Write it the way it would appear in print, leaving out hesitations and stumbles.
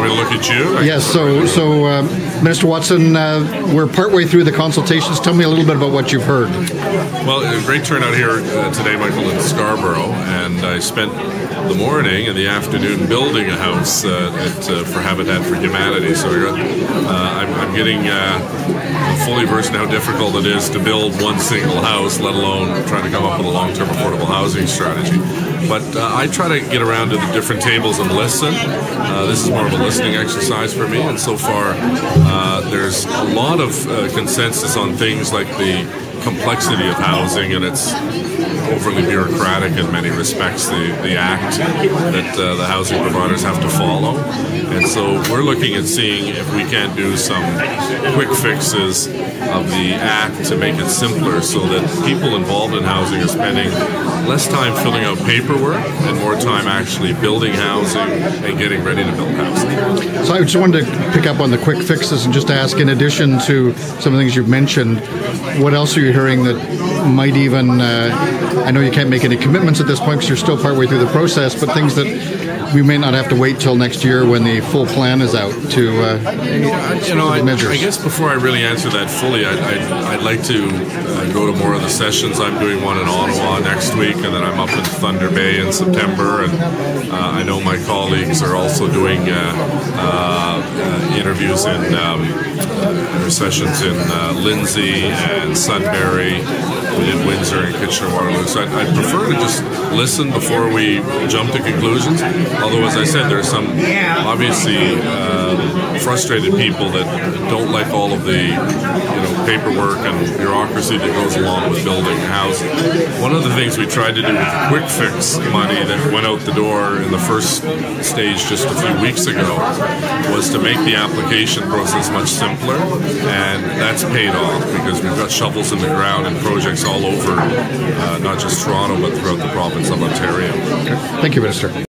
me to look at you? Yes, so Minister Watson, we're partway through the consultations. Tell me a little bit about what you've heard. Well, a great turnout here today, Michael, in Scarborough, and I spent the morning and the afternoon building a house for Habitat for Humanity. So I'm getting fully versed in how difficult it is to build one single house, let alone trying to come up with a long-term affordable housing strategy. But I try to get around to the different tables and listen. This is more of a listening exercise for me, and so far there's a lot of consensus on things like the complexity of housing, and it's overly bureaucratic in many respects, the act that the housing providers have to follow. And so we're looking at seeing if we can't do some quick fixes of the act to make it simpler so that people involved in housing are spending less time filling out paperwork and more time actually building housing and getting ready to build housing. So I just wanted to pick up on the quick fixes and just ask, in addition to some of the things you've mentioned, what else are you hearing that might even, I know you can't make any commitments at this point because you're still partway through the process, but things that we may not have to wait till next year when the full plan is out to measures? I guess before I really answer that fully, I'd like to go to more of the sessions. I'm doing one in Ottawa next week, and then I'm up in Thunder Bay in September, and I know my colleagues are also doing interviews or sessions in Lindsay and Sudbury, in Windsor and Kitchener-Waterloo. So I'd prefer to just listen before we jump to conclusions. Although, as I said, there are some obviously frustrated people that don't like all of the paperwork and bureaucracy that goes along with building housing. One of the things we tried to do with the quick fix money that went out the door in the first stage just a few weeks ago was to make the application process much simpler, and that's paid off because we've got shovels in the ground and projects all over, not just Toronto, but throughout the province of Ontario. Thank you, Minister.